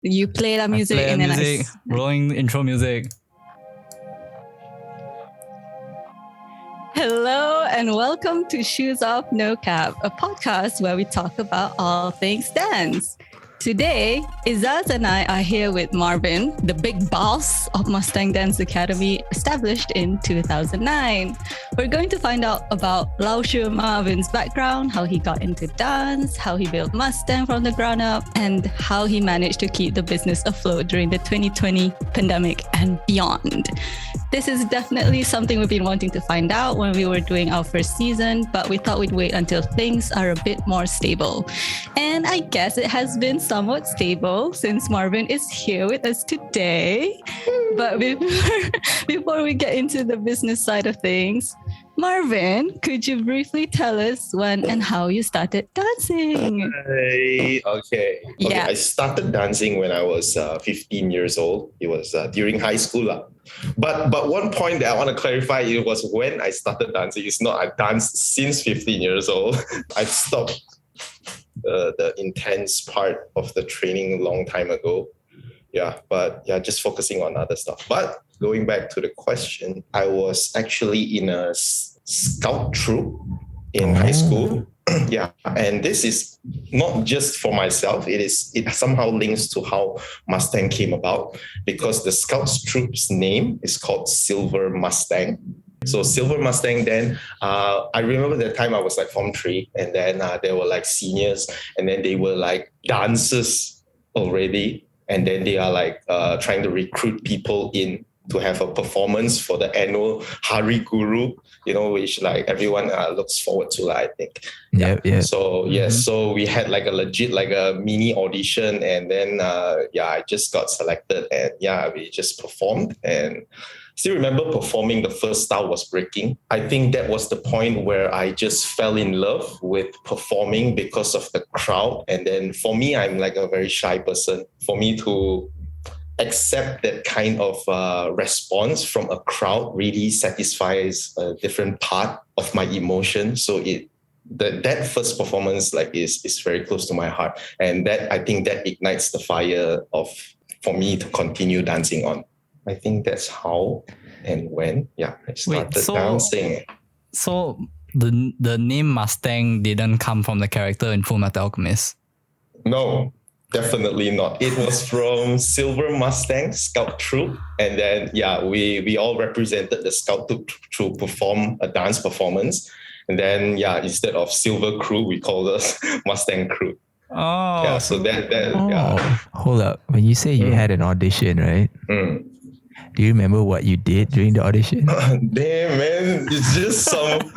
You play the music Play and then music, rolling intro music. Hello and welcome to Shoes Off No Cap, a podcast where we talk about all things dance. Today, Izaz and I are here with Marvin, the big boss of Mustang Dance Academy, established in 2009. We're going to find out about Laushu Marvin's background, how he got into dance, how he built Mustang from the ground up, and how he managed to keep the business afloat during the 2020 pandemic and beyond. This is definitely something we've been wanting to find out when we were doing our first season, but we thought we'd wait until things are a bit more stable. And I guess it has been somewhat stable since Marvin is here with us today. But before we get into the business side of things, Marvin, could you briefly tell us when and how you started dancing? Okay. Yeah. I started dancing when I was 15 years old. It was during high school. But one point that I want to clarify, it was when I started dancing. It's not I danced since 15 years old. I stopped the intense part of the training a long time ago. Just focusing on other stuff. But going back to the question, I was actually in a scout troop in high school. And this is not just for myself. It somehow links to how Mustang came about, because the Scouts troop's name is called Silver Mustang. So Silver Mustang, then I remember that time I was like Form 3, and then there were like seniors, and then they were like dancers already, and then they are like trying to recruit people in to have a performance for the annual Hari Guru, which like everyone looks forward to, I think. Yeah. So so we had like a legit like a mini audition, and then I just got selected, and we just performed. And still remember performing, the first style was breaking. I think that was the point where I just fell in love with performing because of the crowd. And then for me, I'm like a very shy person. For me to accept that kind of response from a crowd really satisfies a different part of my emotion. So that first performance is very close to my heart, and that I think that ignites the fire for me to continue dancing on. I think that's how and when I started dancing. So the name Mustang didn't come from the character in Full Metal Alchemist? No. Definitely not. It was from Silver Mustang Scout Troop. And then, we all represented the Scout Troop to perform a dance performance. And then, instead of Silver Crew, we called us Mustang Crew. Oh. Yeah, so that. Hold up. When you say you had an audition, right? Do you remember what you did during the audition? Damn, man. It's just some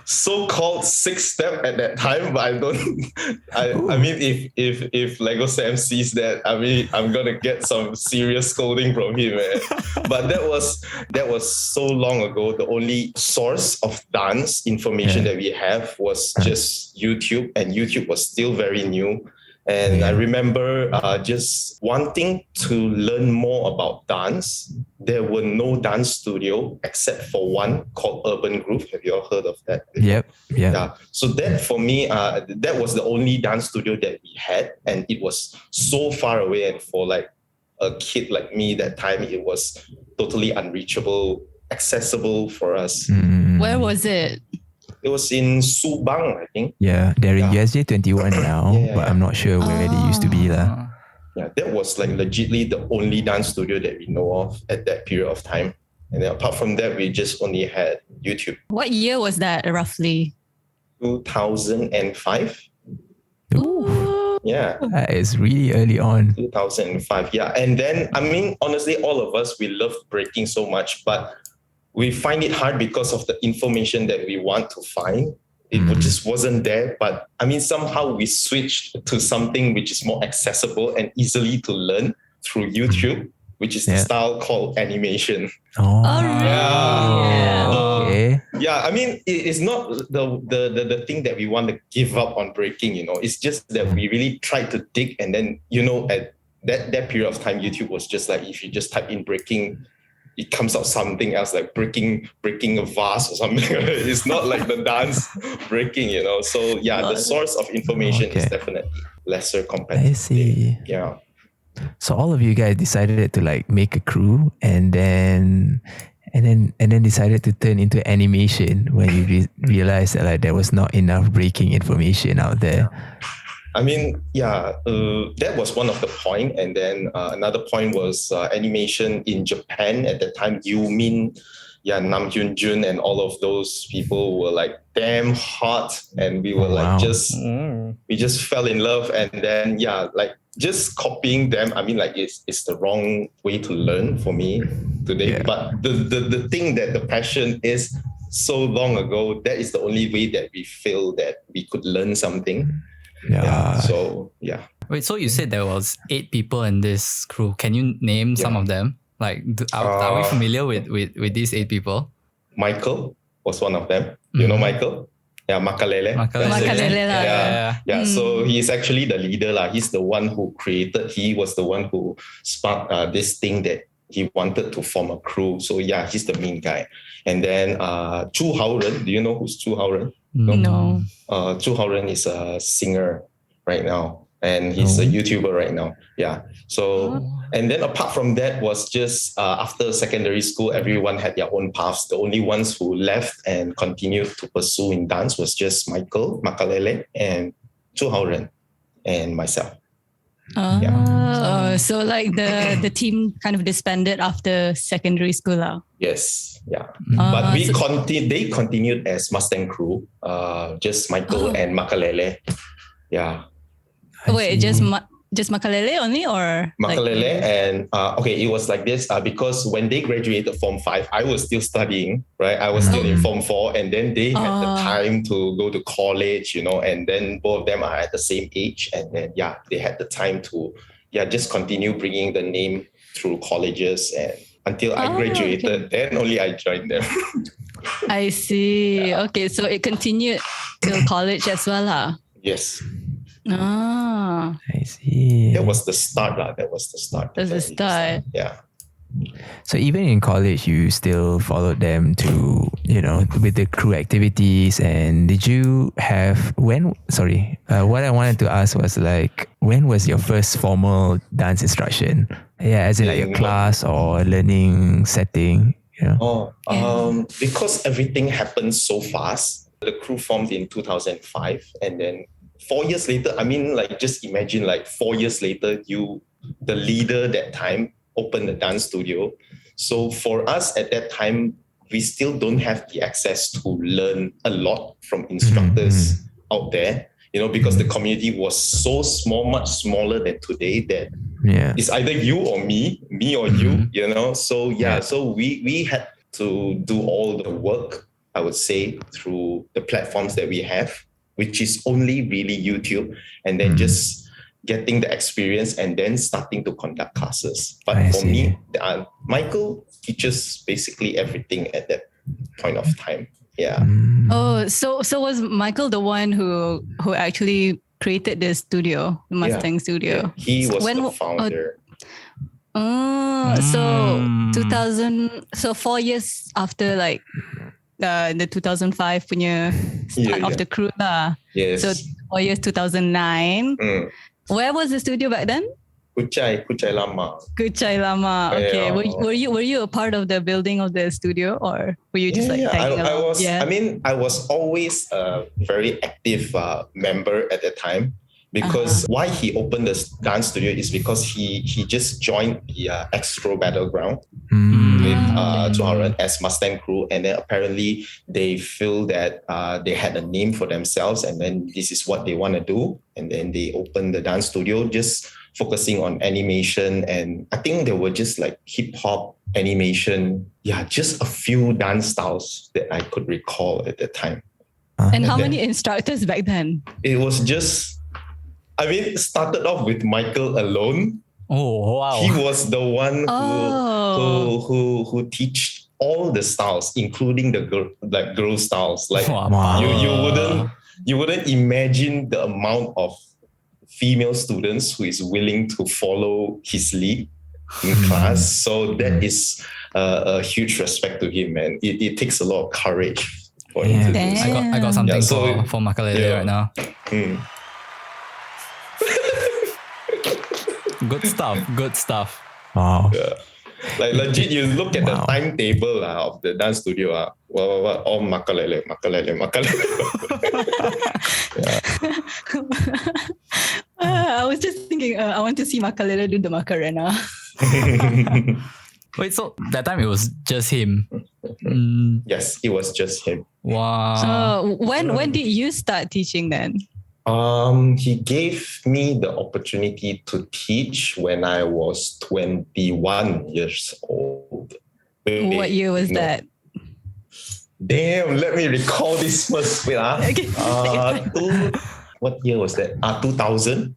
so-called 6-step at that time, but I mean, if Lego Sam sees that, I mean, I'm gonna get some serious scolding from him, man. But that was so long ago. The only source of dance information that we have was just YouTube, and YouTube was still very new. And I remember just wanting to learn more about dance. There were no dance studio except for one called Urban Groove. Have you all heard of that? Yep. Yeah. So that for me, that was the only dance studio that we had. And it was so far away. And for like a kid like me that time, it was totally unreachable, accessible for us. Where was it? It was in Subang, I think. Yeah, they're in USJ 21 now, but I'm not sure where they used to be. Yeah, that was like legitly the only dance studio that we know of at that period of time. And then apart from that, we just only had YouTube. What year was that roughly? 2005. Ooh. Yeah. That is really early on. 2005, yeah. And then, I mean, honestly, all of us, we loved breaking so much, but we find it hard because of the information that we want to find. It just wasn't there. But I mean, somehow we switched to something which is more accessible and easily to learn through YouTube, which is the style called animation. Okay. I mean, it's not the thing that we want to give up on breaking, It's just that we really tried to dig, and then, at that period of time, YouTube was just like, if you just type in breaking, it comes out something else, like breaking a vase or something. It's not like the dance breaking, So the source of information is definitely lesser compared I see. Yeah. So all of you guys decided to like make a crew and then decided to turn into animation when you realized that like there was not enough breaking information out there. I mean, that was one of the point. And then another point was animation in Japan at the time. Yumin, Nam Hyun Jun and all of those people were like damn hot. And we were we just fell in love. And then, just copying them. I mean, like it's the wrong way to learn for me today. Yeah. But the thing that the passion is so long ago, that is the only way that we feel that we could learn something. Wait, so you said there was 8 people in this crew. Can you name some of them? Like, are we familiar with these 8 people? Michael was one of them. You know Michael? Yeah, Makalele. So he's actually the leader. He's the one who was the one who sparked this thing that he wanted to form a crew. So he's the main guy. And then Chu Haoren, do you know who's Chu Haoren? No. Chu Haoren is a singer right now, and he's a YouTuber right now. Yeah. So, and then apart from that was just after secondary school, everyone had their own paths. The only ones who left and continued to pursue in dance was just Michael Makalele and Chu Haoren and myself. So like the team kind of disbanded after secondary school. Yes. Yeah. But they continued as Mustang crew, just Michael and Makalele. Yeah. Wait, just Makalele only, or Makalele and it was like this because when they graduated Form 5, I was still studying, right? I was still in Form 4, and then they had the time to go to college, and then both of them are at the same age, and then they had the time to just continue bringing the name through colleges and until I graduated. Then only I joined them. I see. Okay, so it continued till college as well. Yes. I see. That was the start. That was the start. That's the start. Yeah. So even in college, you still followed them to, with the crew activities. And did you have, what I wanted to ask was like, when was your first formal dance instruction? Yeah, as in like a class or a learning setting? Because everything happened so fast. The crew formed in 2005, and then 4 years later, I mean, like, just imagine, like, 4 years later, the leader that time, opened the dance studio. So for us at that time, we still don't have the access to learn a lot from instructors out there, because the community was so small, much smaller than today that it's either you or me or you, So so we had to do all the work, I would say, through the platforms that we have, which is only really YouTube, and then just getting the experience and then starting to conduct classes. But for me, Michael teaches basically everything at that point of time. Yeah. So was Michael the one who actually created the studio, the Mustang studio? Yeah. He was the founder. So 4 years after like the 2005 punya start of the crew lah. Yes. So 4 years 2009. Where was the studio back then? Kuchai Lama. Kuchai Lama. Okay. Yeah. Were you a part of the building of the studio, or were you just hanging I was. Yeah. I mean, I was always a very active member at that time, because why he opened the dance studio is because he just joined the Extro Battleground with Tuharan as Mustang crew, and then apparently they feel that they had a name for themselves, and then this is what they want to do, and then they opened the dance studio just focusing on animation, and I think there were just like hip hop, animation, just a few dance styles that I could recall at the time. And how many instructors back then? It was just, it started off with Michael alone. Oh wow! He was the one who teach all the styles, including the girl styles. Like you wouldn't imagine the amount of female students who is willing to follow his lead in class. So that is a huge respect to him, man. It takes a lot of courage for him to do so. I got something for Makalele right now. Good stuff. Good stuff. Wow. Yeah. Like legit, you look at the timetable of the dance studio. All makalele. I was just thinking, I want to see Makalele do the Macarena. Wait, so that time it was just him? Yes, it was just him. Wow. When did you start teaching then? He gave me the opportunity to teach when I was 21 years old. What year was that? Damn, let me recall this first. Wait, Okay. what year was that? 2000?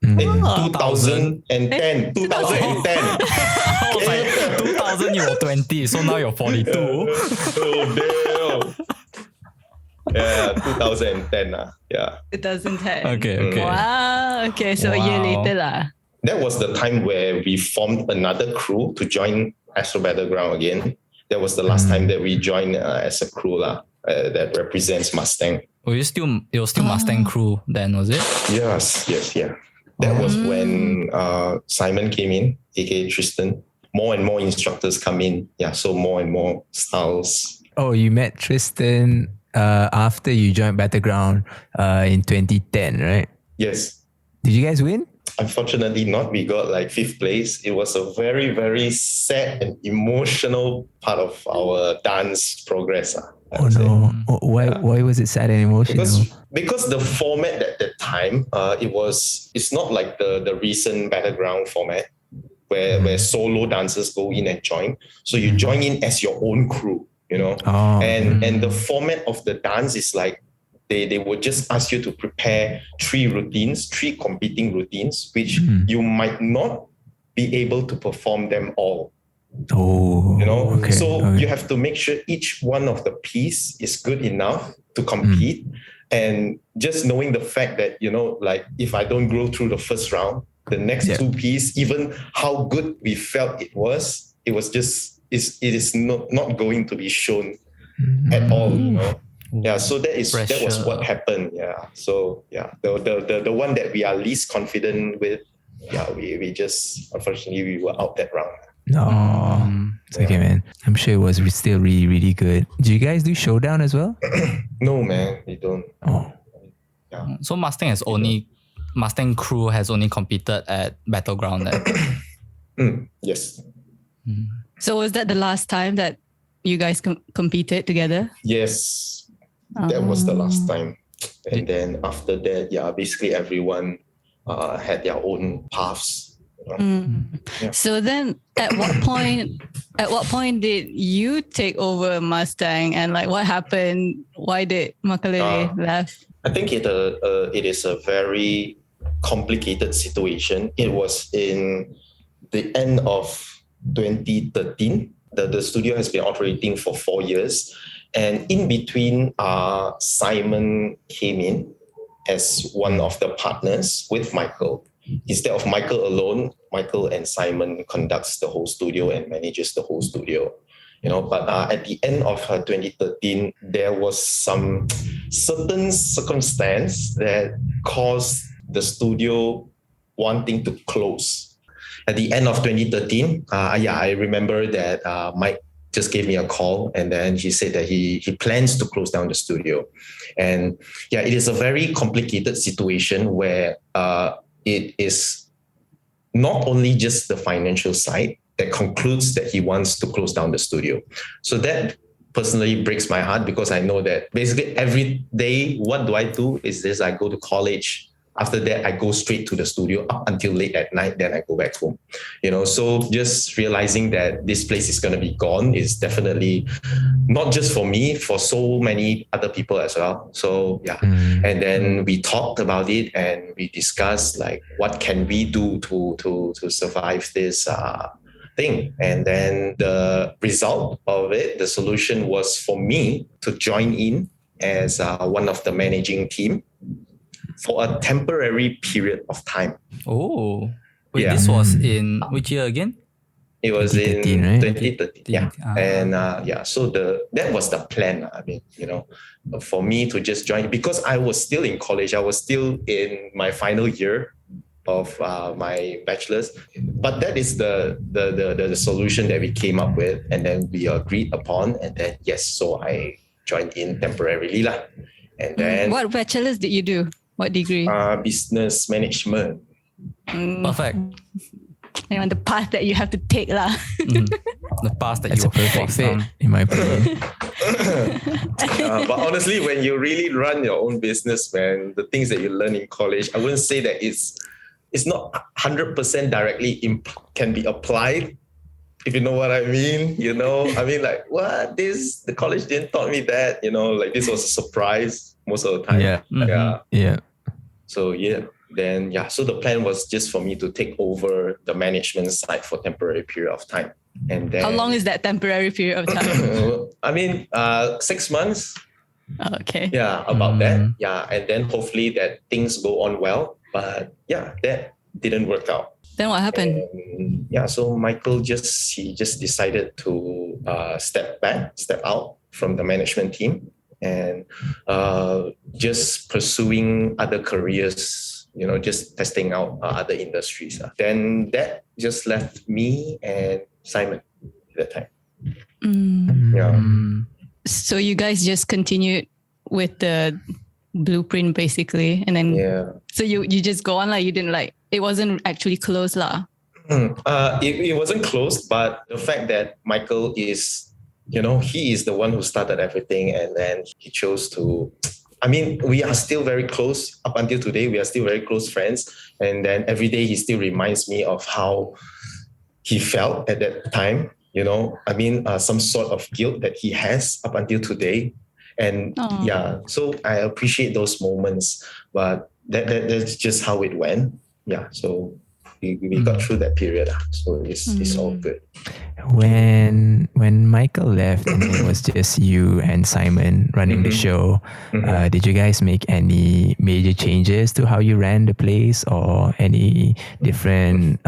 2010. 2010. 2010. I was like, 2000 you were 20, so now you're 42. Oh, damn. Yeah, 2010. Yeah. 2010. Okay. Wow. Okay, so a year later lah. That was the time where we formed another crew to join Astro Battleground again. That was the last time that we joined as a crew that represents Mustang. It was still Mustang crew then, was it? Yes. That was when Simon came in, aka Tristan. More and more instructors come in. Yeah, so more and more styles. Oh, you met Tristan after you joined Battleground in 2010, right? Yes. Did you guys win? Unfortunately not. We got like 5th place. It was a very, very sad and emotional part of our dance progress. Oh no! Why was it sad and emotional? Because the format at that time, it's not like the recent Battleground format where solo dancers go in and join. So you join in as your own crew, and the format of the dance is like they would just ask you to prepare 3 competing routines, which you might not be able to perform them all. You have to make sure each one of the piece is good enough to compete. And just knowing the fact that, like if I don't go through the first round, the next 2 piece, even how good we felt it is not going to be shown at all, Yeah, so that was what happened. Yeah. So the one that we are least confident with, we just unfortunately we were out that round. No, it's okay, man. I'm sure it was still really, really good. Do you guys do showdown as well? No, man, we don't. Oh, yeah. So Mustang crew has only competed at Battleground. Yes. So was that the last time that you guys competed together? Yes, that was the last time. And then after that, basically everyone had their own paths. So then at what point did you take over Mustang, and like what happened? Why did Makalele left? I think it is a very complicated situation. It was in the end of 2013. The studio has been operating for 4 years, and in between Simon came in as one of the partners with Michael. Instead of Michael alone, Michael and Simon conducts the whole studio and manages the whole studio. But at the end of 2013, there was some certain circumstance that caused the studio wanting to close. At the end of 2013, I remember that Mike just gave me a call, and then he said that he plans to close down the studio. And it is a very complicated situation where it is not only just the financial side that concludes that he wants to close down the studio. So that personally breaks my heart, because I know that basically every day, what do I do is this: I go to college. After that, I go straight to the studio up until late at night. Then I go back home. So just realizing that this place is going to be gone is definitely not just for me, for so many other people as well. So and then we talked about it and we discussed like what can we do to survive this thing. And then the result of it, the solution was for me to join in as one of the managing team for a temporary period of time. Oh, wait, this was in which year again? It was 2013, in right? 2013. Yeah. And so that was the plan. I mean, for me to just join, because I was still in college. I was still in my final year of my bachelor's. But that is the solution that we came up with, and then we agreed upon, and then yes, so I joined in temporarily lah. And then what bachelor's did you do? What degree? Business management. Perfect. And on the path that you have to take lah. The path that That's you a perfect fit, in my opinion. But honestly, when you really run your own business, man, the things that you learn in college, I wouldn't say that it's not 100% directly can be applied, if you know what I mean. You know, I mean, like, what? The college didn't taught me that, you know, like this was a surprise most of the time. Yeah. So so the plan was just for me to take over the management side for temporary period of time. And then, how long is that temporary period of time? I mean, 6 months. Okay. Yeah, about that. Yeah, and then hopefully that things go on well. But yeah, that didn't work out. Then what happened? And, so Michael just decided to step out from the management team, and just pursuing other careers, you know, just testing out other industries. Then that just left me and Simon at that time. Yeah. So you guys just continued with the blueprint basically, and then so you just go on, like, you didn't, like, it wasn't actually closed lah. It wasn't closed, but the fact that Michael is, you know, he is the one who started everything, and then he chose to, I mean, we are still very close up until today. We are still very close friends. And then every day he still reminds me of how he felt at that time, you know, I mean, some sort of guilt that he has up until today. And so I appreciate those moments, but that's just how it went. Yeah. So we got through that period. So it's all good. When Michael left and it was just you and Simon running the show, did you guys make any major changes to how you ran the place, or any different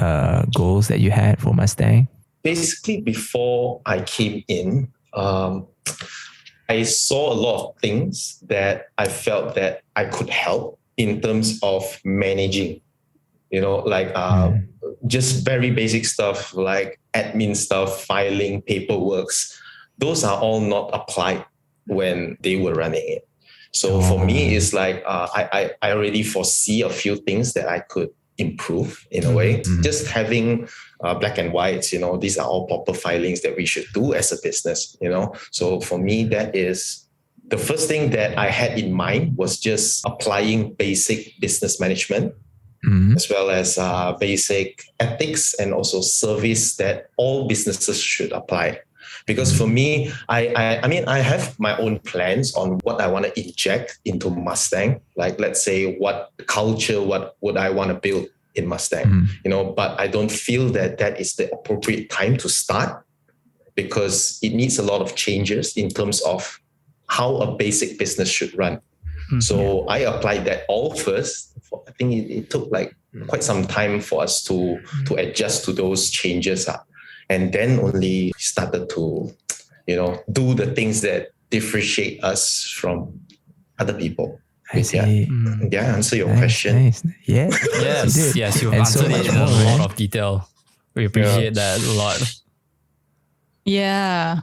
goals that you had for Mustang? Basically, before I came in, I saw a lot of things that I felt that I could help in terms of managing, you know, like just very basic stuff like admin stuff, filing, paperworks. Those are all not applied when they were running it. So for me, it's like I already foresee a few things that I could improve in a way. Just having black and whites, you know, these are all proper filings that we should do as a business, you know. So for me, that is the first thing that I had in mind, was just applying basic business management, as well as basic ethics and also service that all businesses should apply. Because for me, I mean, I have my own plans on what I want to inject into Mustang. Like, let's say, what culture, what would I want to build in Mustang, you know, but I don't feel that that is the appropriate time to start, because it needs a lot of changes in terms of how a basic business should run. So I applied that all first. I think it took like quite some time for us to adjust to those changes. And then only started to, you know, do the things that differentiate us from other people. I see. Answer your question. Nice. Yeah. Yes, you've answered it in a lot of detail. We appreciate that a lot. Yeah.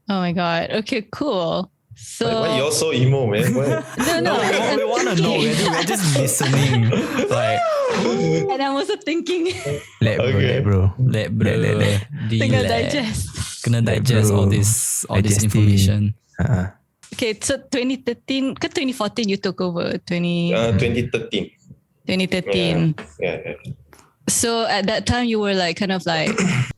Oh my God. Okay, cool. So why you're so emo, man? No. We want to know. We're just listening. Like, and I'm also thinking. Let bro. Tinggal digest. Kena digest all this information. Okay, so 2013 ke 2014 you took over? 2013. 2013. Yeah. So at that time you were like kind of like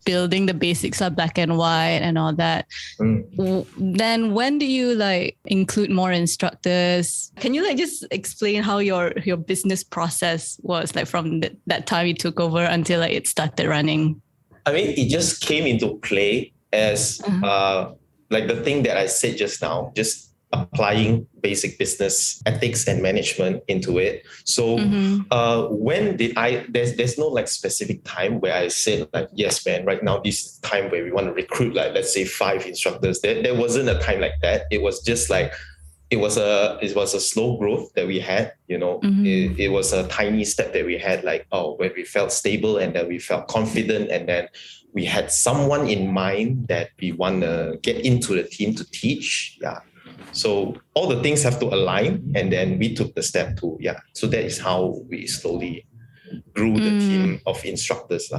building the basics of black and white and all that. Then when do you like include more instructors? Can you like just explain how your business process was, like from that time you took over until like it started running? I mean, it just came into play as like the thing that I said just now, just applying basic business ethics and management into it. So when did there's no like specific time where I said like, yes, man, right now this is the time where we want to recruit like, let's say 5 instructors. There wasn't a time like that. It was just like, it was a slow growth that we had, it was a tiny step that we had, like, when we felt stable and then we felt confident and then we had someone in mind that we want to get into the team to teach. Yeah. So all the things have to align and then we took the step to, so that is how we slowly grew the team of instructors.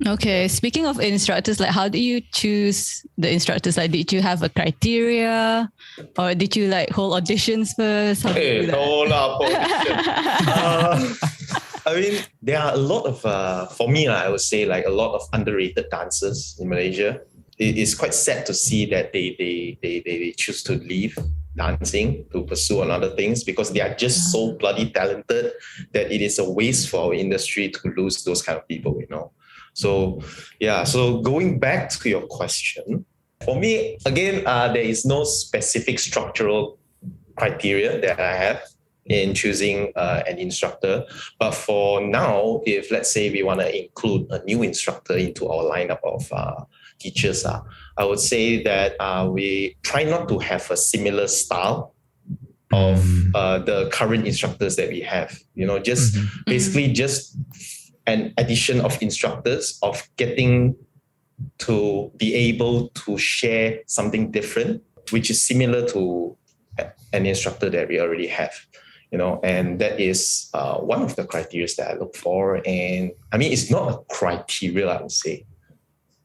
Okay. Speaking of instructors, like how do you choose the instructors? Like, did you have a criteria or did you like hold auditions first? How Hey, hold up. I mean, there are a lot of, for me, I would say like a lot of underrated dancers in Malaysia. It is quite sad to see that they choose to leave dancing to pursue on other things because they are just so bloody talented that it is a waste for our industry to lose those kind of people, So, so going back to your question, for me, again, there is no specific structural criteria that I have in choosing an instructor. But for now, if let's say we want to include a new instructor into our lineup of teachers, I would say that we try not to have a similar style of the current instructors that we have. Basically just an addition of instructors of getting to be able to share something different, which is similar to an instructor that we already have, and that is one of the criteria that I look for. And I mean, it's not a criteria, I would say.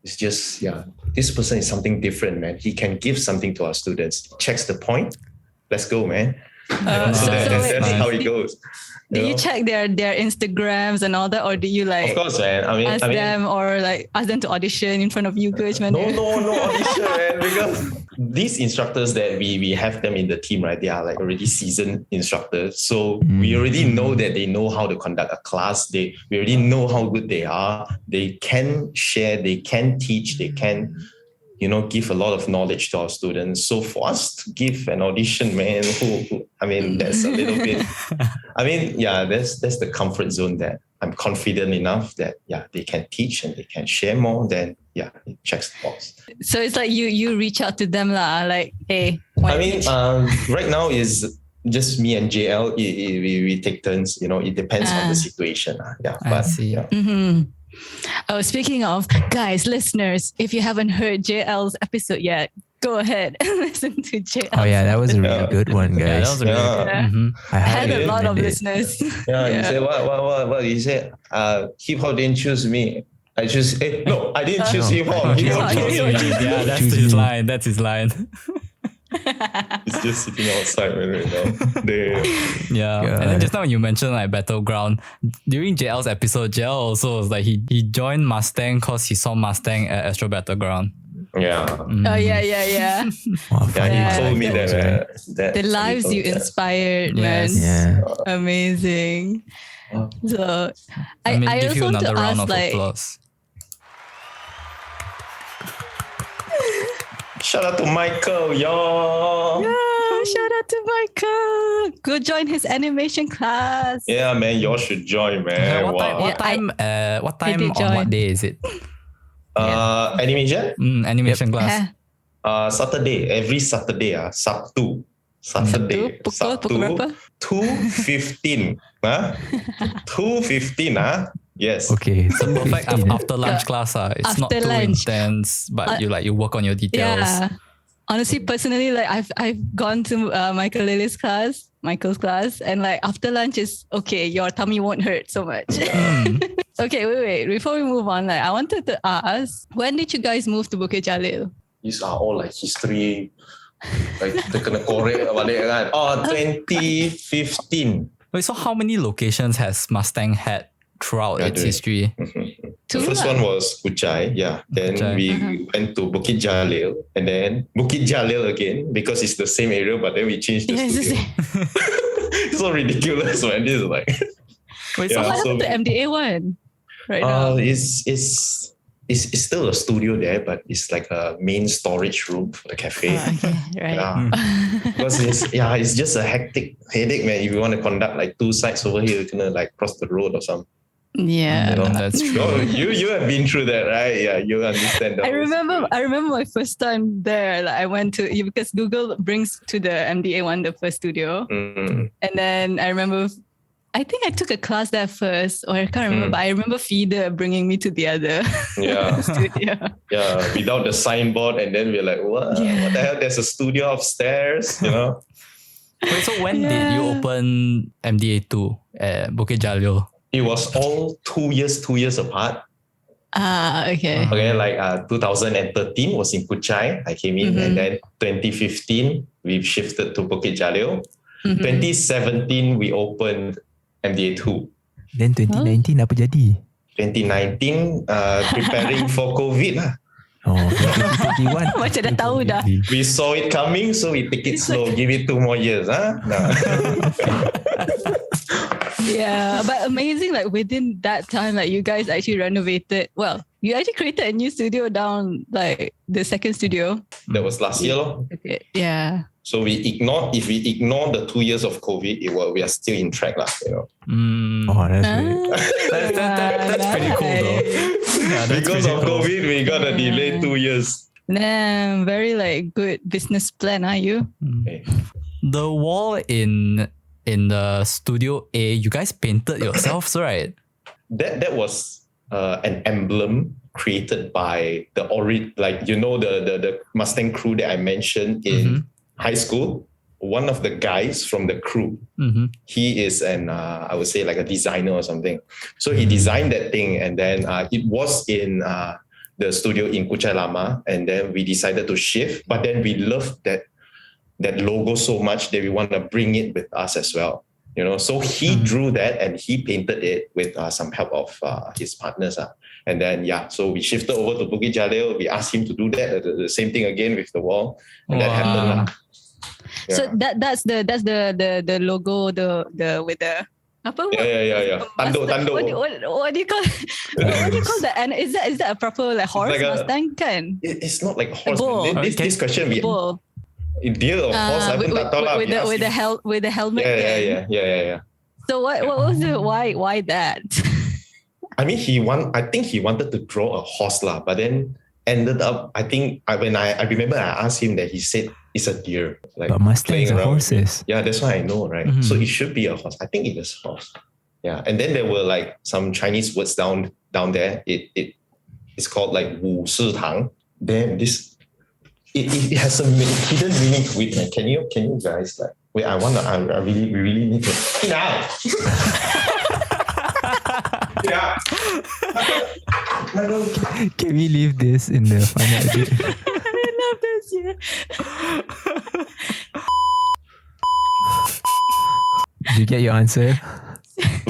It's just, this person is something different, man. He can give something to our students. Checks the point. Let's go, man. That's how it goes. Do you check their Instagrams and all that, or do you like? Of course, man. Ask them or like ask them to audition in front of you, coach? No audition, man. Because these instructors that we have them in the team, right? They are like already seasoned instructors, so we already know that they know how to conduct a class. We already know how good they are. They can share. They can teach. They can. Give a lot of knowledge to our students. So for us to give an audition, man, that's a little bit, that's the comfort zone that I'm confident enough that, they can teach and they can share more, then, it checks the box. So it's like you reach out to them, like, hey. Right now is just me and JL. We take turns, it depends on the situation. I see. Yeah. Mm-hmm. Oh, speaking of, guys, listeners, if you haven't heard JL's episode yet, go ahead and listen to JL. Oh yeah, that was a really good one, guys. Yeah, that was really good. Mm-hmm. I had a lot of listeners. You say what? You said hip hop didn't choose me. I choose. No, I didn't choose hip hop. Hip hop chose me. Yeah, that's his line. That's his line. It's just sitting outside right now. And then just now you mentioned like Battleground. During JL's episode, JL also was like he joined Mustang because he saw Mustang at Astro Battleground. Yeah. Oh yeah. He told me that the lives you inspired, man. Yeah. Amazing. So I give also you want another to round ask, of applause. Shout out to Michael, yo. Yeah, shout out to Michael. Go join his animation class. Yeah, man, y'all should join, man. What time on what day is it? Animation? Animation class. Saturday, every Saturday, Sabtu. Saturday. Pukul berapa? 2:15. 2:15, Yes. Okay. So perfect after lunch class. It's After not too lunch. intense, but you work on your details. Yeah. Honestly, personally, like I've gone to Michael's class, and like after lunch is okay. Your tummy won't hurt so much. Okay, wait. Before we move on, like I wanted to ask, when did you guys move to Bukit Jalil? These are all like history. Like kita kena korek balik kan. 2015. Wait, so how many locations has Mustang had throughout its history? The first one was Kuchai, Then we went to Bukit Jalil, and then Bukit Jalil again because it's the same area, but then we changed the studio. It's so ridiculous, man. This is like. Wait, so what happened to MDA one right now? It's still a studio there, but it's like a main storage room for the cafe. Okay, right. Because it's just a hectic headache, man. If you want to conduct like 2 sites over here, you're gonna like cross the road or something. Yeah. You know, That's true. Oh, you have been through that, right? Yeah, you understand that. I remember my first time there. Like I went to because Google brings to the MDA one the first studio, Mm. and then I remember. I think I took a class there first, or I can't remember. But I remember Feeder bringing me to the other Yeah. studio. Yeah, without the signboard, and then we're like, what? Yeah. What the hell? There's a studio upstairs, you know? Wait, so when did you Yeah. open MDA2 at Bukit Jalil? It was all 2 years apart. Okay. Okay, like 2013 was in Puchai. I came in, and then 2015 we shifted to Bukit Jalil. 2017 we opened MDA 2. Then 2019 apa jadi? 2019 preparing for COVID lah. Oh, 2021. Macam dah tahu dah. We saw it coming, so we take it slow. Give it 2 more years, huh? No. Yeah, but amazing. Like within that time, like you guys actually renovated. Well, you actually created a new studio down, like the second studio. That was last year, lor. Okay. Yeah. So if we ignore the 2 years of COVID, we are still in track, lah. You know. Oh, that's great. That's pretty cool though. Yeah, that's Because pretty of cool. COVID, we got a delay 2 years. Damn, very like good business plan, are you? Okay. The wall in the Studio A, you guys painted yourselves, right? That was an emblem created by the the Mustang crew that I mentioned in high school. One of the guys from the crew, he is an I would say like a designer or something. So he designed that thing, and then it was in the studio in Kuchai Lama, and then we decided to shift. But then we loved that logo so much that we want to bring it with us as well. You know, so he drew that and he painted it with some help of his partners. And then so we shifted over to Bukit Jalil. We asked him to do that, the same thing again with the wall, and that happened. Yeah. So that's the logo, the with the apa? Yeah. Tanduk. What do you call? What do you call that? And is that a proper like horse like Mustang kan? It's not like horse. Bull. This question we Bull. deer or horse. I pun tak tahu lah. With the helmet. Yeah. So what was it? Why that? I mean, I think he wanted to draw a horse lah, but then ended up. I think I remember I asked him that he said it's a deer. Like But Mustangs playing are around. horses. Yeah, that's what I know, right? So it should be a horse. I think it is horse. Yeah, and then there were like some Chinese words down there. It's called like Wu Shi Tang. Then this it has a hidden meaning to it. Man. Can you guys like wait? We really need to now. Yeah. Can we leave this in the final edit? I love this. Yeah. Did you get your answer?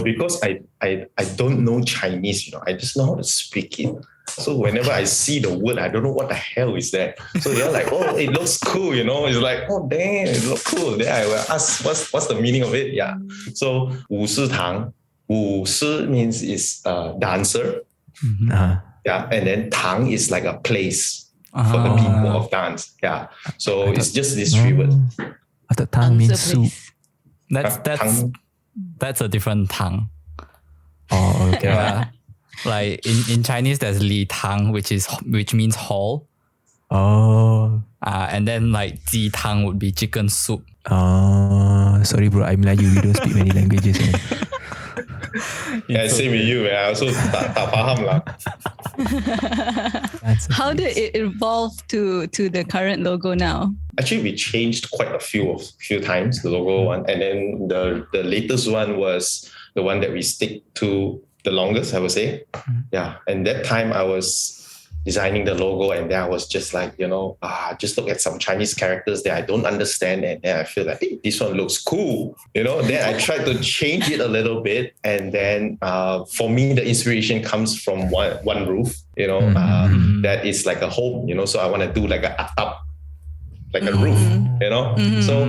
Because I don't know Chinese, you know, I just know how to speak it. So whenever I see the word, I don't know what the hell is that. So they're like, oh, it looks cool, you know. It's like, oh damn, it looks cool. Then I will ask, what's the meaning of it? Yeah. So Wu Shi Tang. Wu Shi means is dancer. Yeah, and then Tang is like a place for the people of dance. Yeah. So it's just these 3 words. I thought Tang means soup. That's a different Tang. Oh, okay. Yeah. Like in Chinese, there's Li Tang, which means hall. Oh. And then like Ji Tang would be chicken soup. Sorry bro, I'm Melayu. We don't speak many languages. Man. Yeah, same with you. Man. I also tak faham lah. How did it evolve to the current logo now? Actually, we changed quite a few times, the logo one. And then the latest one was the one that we stick to the longest, I would say. Yeah. And that time I was designing the logo, and then I was just like, you know, just look at some Chinese characters that I don't understand, and then I feel like, hey, this one looks cool, you know. Then I tried to change it a little bit, and then for me the inspiration comes from one roof, you know, that is like a home, you know. So I want to do like a atap, like a roof, you know. So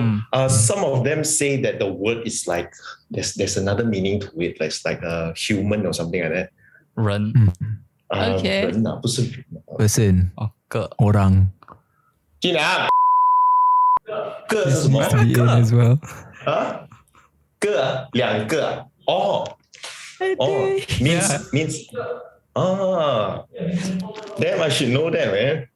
some of them say that the word is like there's another meaning to it, like it's like a human or something like that. Ren. Okay. 人啊，不是 Person. Ke. Orang. 进来，个是什么？ The end as well. 啊，个2个哦， Oh, means. Ah, damn! I should know that, man.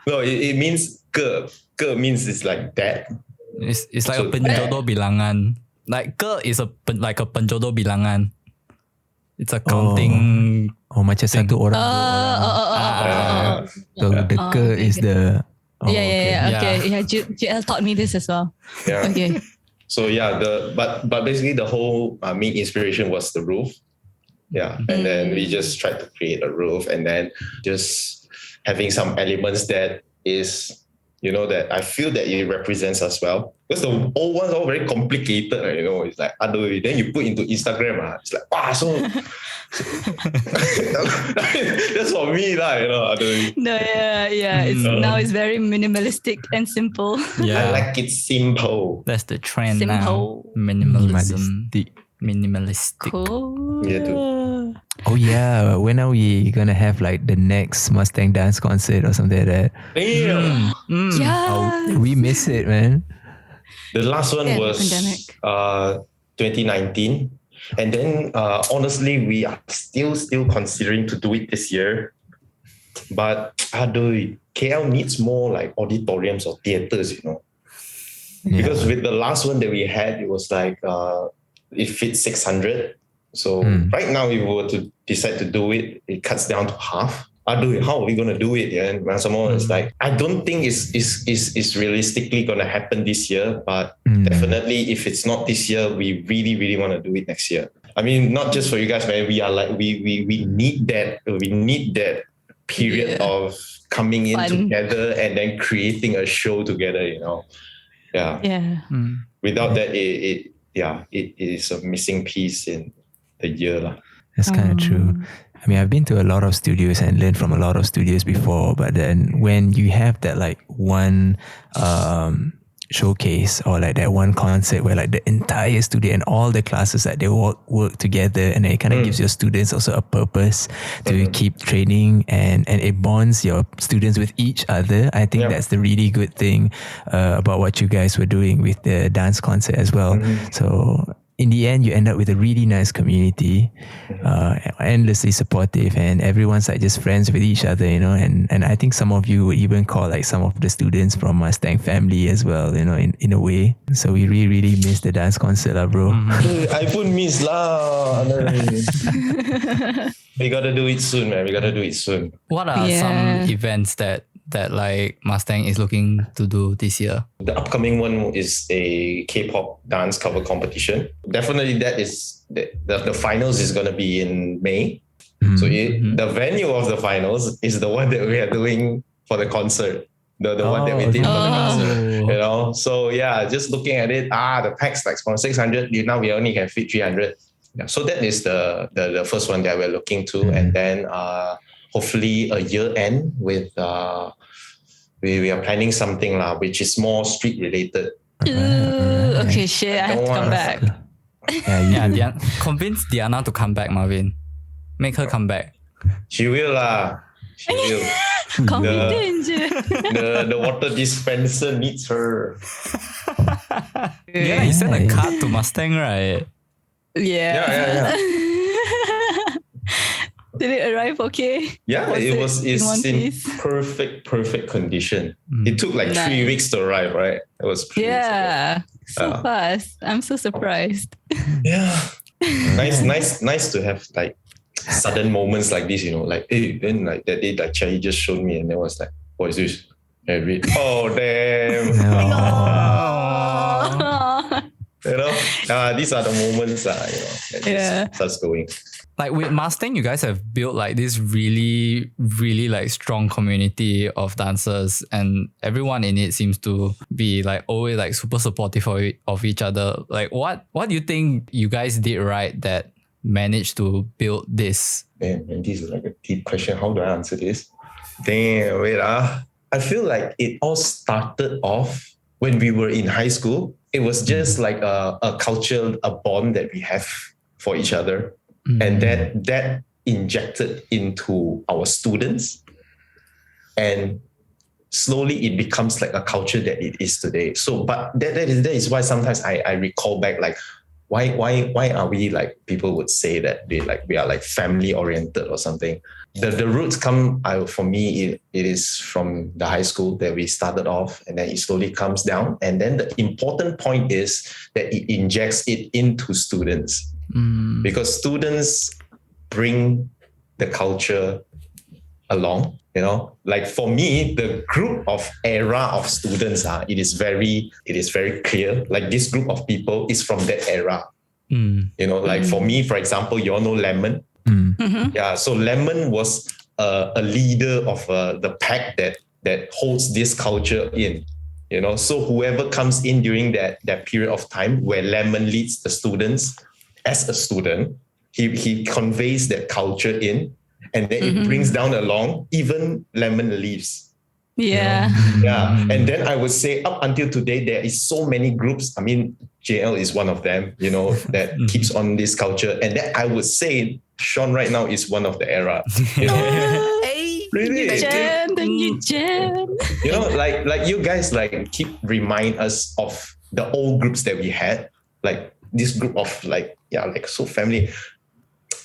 No, it means ke. Ke means it's like that. It's like So a penjodoh bilangan. Like ke is like a penjodoh bilangan. It's a counting. Macam satu orang, dua orang. So the ke is the. Okay. GL taught me this as well. Yeah. Okay. So yeah, but basically the whole main inspiration was the roof. Yeah, and then we just tried to create a roof, and then just having some elements that is, that I feel that it represents us well. Because the old ones are all very complicated, it's like, then you put into Instagram, it's like, so that's for me, No, now it's very minimalistic and simple. I like it simple. That's the trend Simple. now. Minimalistic. Cool. Yeah, too. Oh yeah, when are we gonna have like the next Mustang Dance concert or something like that? Damn. Yeah. We miss it, man. The last one was pandemic. 2019. And then honestly, we are still considering to do it this year. But KL needs more like auditoriums or theaters, Because with the last one that we had, it was like it fits 600. So right now, if we were to decide to do it, it cuts down to half. How are we going to do it? Yeah, and someone is like, I don't think it's realistically going to happen this year, but definitely if it's not this year, we really, really want to do it next year. I mean, not just for you guys, man. We are like, we need that. We need that period of coming in together and then creating a show together, Yeah. Yeah. Without that, it is a missing piece in the year. That's kind of true. I mean, I've been to a lot of studios and learned from a lot of studios before, but then when you have that like one showcase or like that one concert where like the entire studio and all the classes that they work together, and it kind of gives your students also a purpose to keep training, and it bonds your students with each other. I think that's the really good thing about what you guys were doing with the dance concert as well. So in the end, you end up with a really nice community, endlessly supportive, and everyone's like just friends with each other, and I think some of you would even call like some of the students from Mustang family as well, in a way. So we really, really miss the dance concert, bro. I pun miss lah. We gotta do it soon, man. We gotta do it soon. What are some events that like Mustang is looking to do this year? The upcoming one is a K-pop dance cover competition. Definitely that is the finals is going to be in May. So the venue of the finals is the one that we are doing for the concert. The one that we did for the concert. So yeah, just looking at it, the packs like from 600, now we only can fit 300. Yeah, so that is the first one that we're looking to. And then hopefully a year end with we are planning something which is more street related. Okay, shit, I have to come back. Convince Diana to come back, Marvin. Make her come back. She will lah. She will. Confident. The water dispenser needs her. Yeah, you sent a card to Mustang, right? Yeah. Did it arrive okay? Yeah, it's in perfect condition. It took like 3 weeks to arrive, right? It was so fast. I'm so surprised. Yeah. Nice to have like sudden moments like this, like, hey, then like that day like Chai just showed me and then was like, what is this? And I read, oh damn. These are the moments that starts going. Like with Mustang, you guys have built like this really, really like strong community of dancers, and everyone in it seems to be like always like super supportive of each other. Like what do you think you guys did right that managed to build this? Man, this is like a deep question. How do I answer this? Damn, wait. I feel like it all started off when we were in high school. It was just like a culture, a bond that we have for each other. And that injected into our students. And slowly it becomes like a culture that it is today. So, but that is why sometimes I recall back, like, why are we like, people would say that we are like family oriented or something. The roots come, for me, it is from the high school that we started off, and then it slowly comes down. And then the important point is that it injects it into students, because students bring the culture along. Like for me, the group of era of students, it is very clear. Like this group of people is from that era. Like for me, for example, you all know Lemon. Yeah, so Lemon was a leader of the pack that holds this culture in. So whoever comes in during that period of time where Lemon leads the students as a student, he conveys that culture in, and then it brings down along. Even Lemon leaves. Yeah. Yeah. And then I would say up until today, there is so many groups. I mean, JL is one of them, that keeps on this culture. And then I would say Sean right now is one of the era. Really? The new gen. Like you guys like keep remind us of the old groups that we had. Like this group of like so family.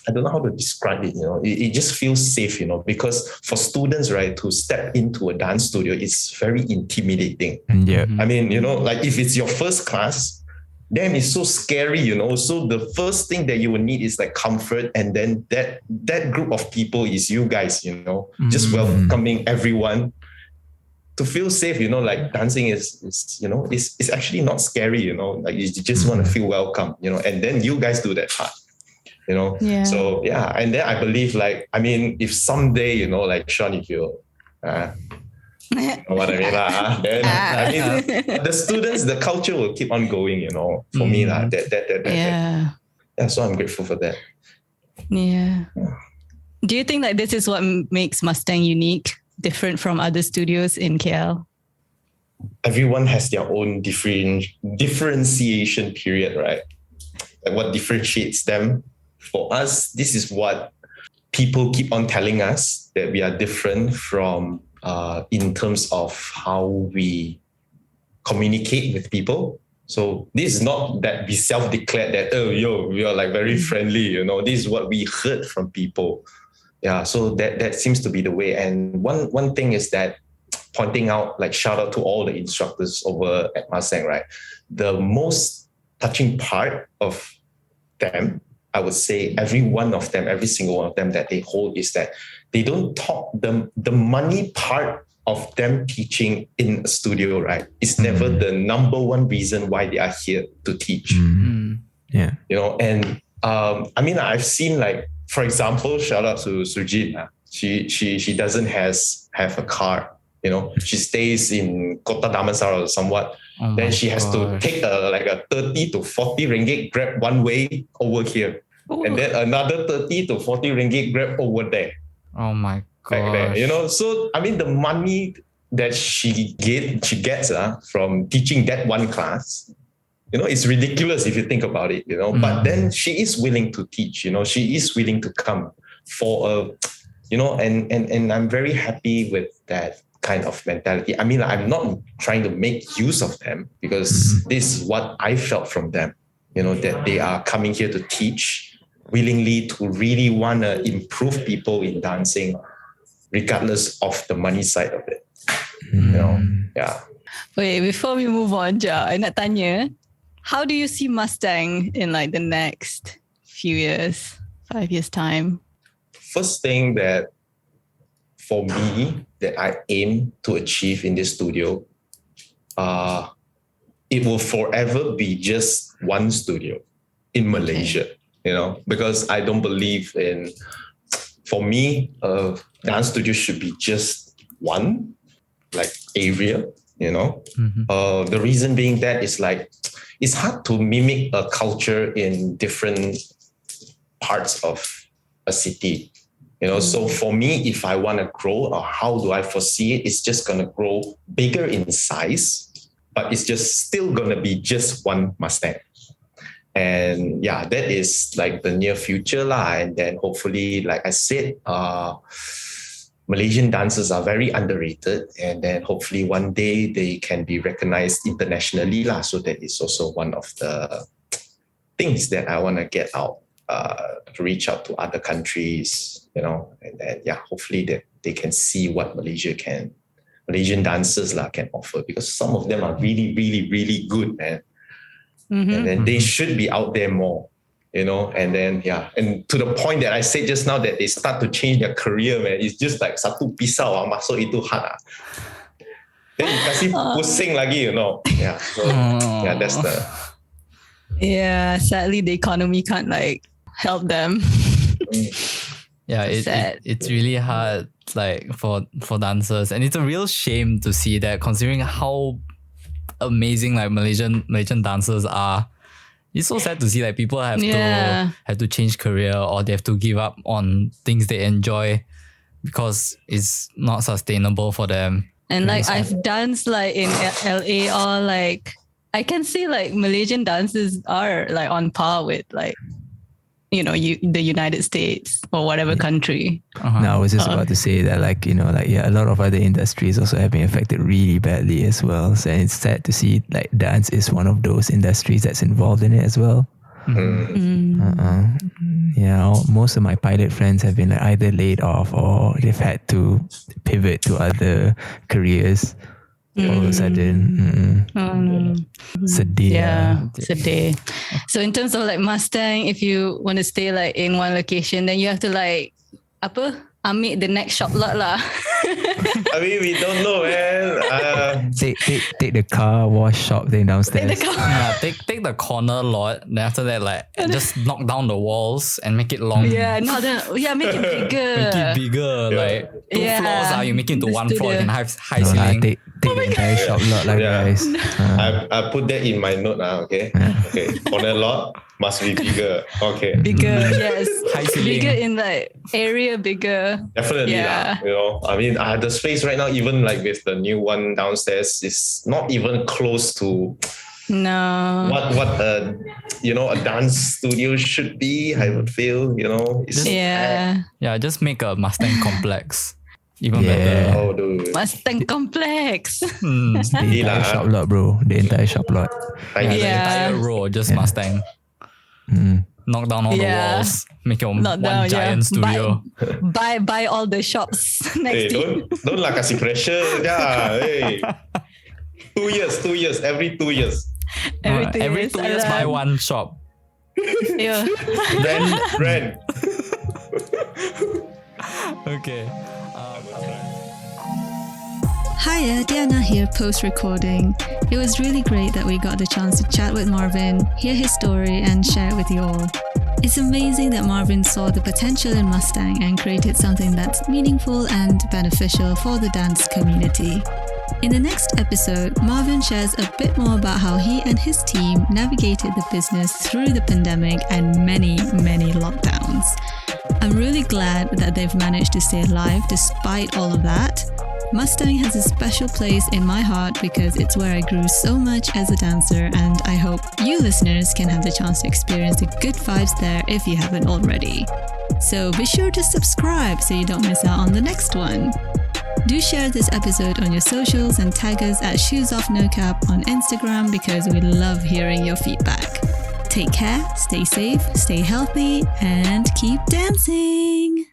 I don't know how to describe it, it just feels safe, because for students, right, to step into a dance studio, it's very intimidating. Yeah. I mean, like if it's your first class, then it's so scary, so the first thing that you will need is like comfort. And then that group of people is you guys, just welcoming everyone to feel safe, like dancing is it's actually not scary, like you just want to feel welcome, and then you guys do that part. Yeah. So yeah, and then I believe, like, I mean, if someday, like Sean, if you know what I mean, then I mean, the students, the culture will keep on going, for me, that. So I'm grateful for that. Yeah. Do you think like this is what makes Mustang unique, different from other studios in KL? Everyone has their own differentiation period, right? Like what differentiates them. For us, this is what people keep on telling us, that we are different from in terms of how we communicate with people. So this is not that we self-declared that, we are like very friendly, this is what we heard from people. Yeah, so that seems to be the way. And one thing is that, pointing out, like shout out to all the instructors over at Mustang, right? The most touching part of them, I would say every single one of them that they hold, is that they don't talk the money part of them teaching in a studio, right? It's never the number one reason why they are here to teach. Yeah. And I mean, I've seen, like, for example, shout out to Sujit. She doesn't have a car. She stays in Kota Damansara or somewhat. Then she has to take a 30 to 40 ringgit grab one way over here. And then another 30 to 40 ringgit grab over there. Oh my Back there. So I mean, the money that she gets from teaching that one class, it's ridiculous if you think about it, But then she is willing to teach, she is willing to come for and I'm very happy with that kind of mentality. I mean, I'm not trying to make use of them, because this is what I felt from them, that they are coming here to teach willingly, to really want to improve people in dancing, regardless of the money side of it. Yeah. Wait, before we move on, Ja, I nak tanya, how do you see Mustang in like the next few years, 5 years time? First thing that for me that I aim to achieve in this studio, it will forever be just one studio in Malaysia, because I don't believe in, for me, dance studio should be just one, like area, The reason being that is like, it's hard to mimic a culture in different parts of a city. So for me, if I want to grow, or how do I foresee it, it's just going to grow bigger in size, but it's just still going to be just one Mustang. And yeah, that is like the near future lah. And then hopefully, like I said, Malaysian dancers are very underrated, and then hopefully one day they can be recognized internationally lah. So that is also one of the things that I want to get out, to reach out to other countries, and then hopefully that they can see what Malaysian dancers can offer, because some of them are really, really, really good, man. Mm-hmm. And then they should be out there more. And then, and to the point that I said just now, that they start to change their career, man, it's just like satu pisau masuk itu hat. Then you kasih pusing lagi, Yeah, so, that's the... Yeah, sadly the economy can't help them. Yeah, it's really hard for dancers, and it's a real shame to see that, considering how amazing Malaysian dancers are. It's so sad to see people have to change career, or they have to give up on things they enjoy because it's not sustainable for them. And I've danced in LA, or I can say Malaysian dancers are on par with the United States or whatever country. No, I was just about to say that a lot of other industries also have been affected really badly as well. So it's sad to see dance is one of those industries that's involved in it as well. Yeah, most of my pilot friends have been either laid off or they've had to pivot to other careers. All of a sudden, sedih. Sedih. So in terms of Mustang, if you want to stay in one location, then you have to ambil the next shop lot lah. I mean, we don't know, man. Take the car wash shop thing downstairs. Take the corner lot. Then after that, just knock down the walls and make it long. Make it bigger. Make it bigger. Two floors. You make it into one floor. You can have high ceiling. Take the entire shop lot, guys. I put that in my note now. Okay. Okay. Corner lot must be bigger. Okay. Bigger, yes. High ceiling. Bigger in area, bigger. Definitely. I mean, the space right now, even with the new one downstairs, is not even close to what a dance studio should be. I would feel, just make a Mustang complex. Even better. Oh, dude. Mustang complex. The entire shop lot, bro. The entire shop lot. The entire row, just Mustang. Knock down all the walls. Make your one giant studio. Buy all the shops next to you. Don't kasih pressure. Hey. 2 years. Every 2 years. Every 2 years, buy one shop. Yeah. Rent. Okay. Hiya, Diana here post-recording. It was really great that we got the chance to chat with Marvin, hear his story and share it with you all. It's amazing that Marvin saw the potential in Mustang and created something that's meaningful and beneficial for the dance community. In the next episode, Marvin shares a bit more about how he and his team navigated the business through the pandemic and many, many lockdowns. I'm really glad that they've managed to stay alive despite all of that. Mustang has a special place in my heart because it's where I grew so much as a dancer, and I hope you listeners can have the chance to experience the good vibes there if you haven't already. So be sure to subscribe so you don't miss out on the next one. Do share this episode on your socials and tag us at Shoes Off No Cap on Instagram because we love hearing your feedback. Take care, stay safe, stay healthy, and keep dancing!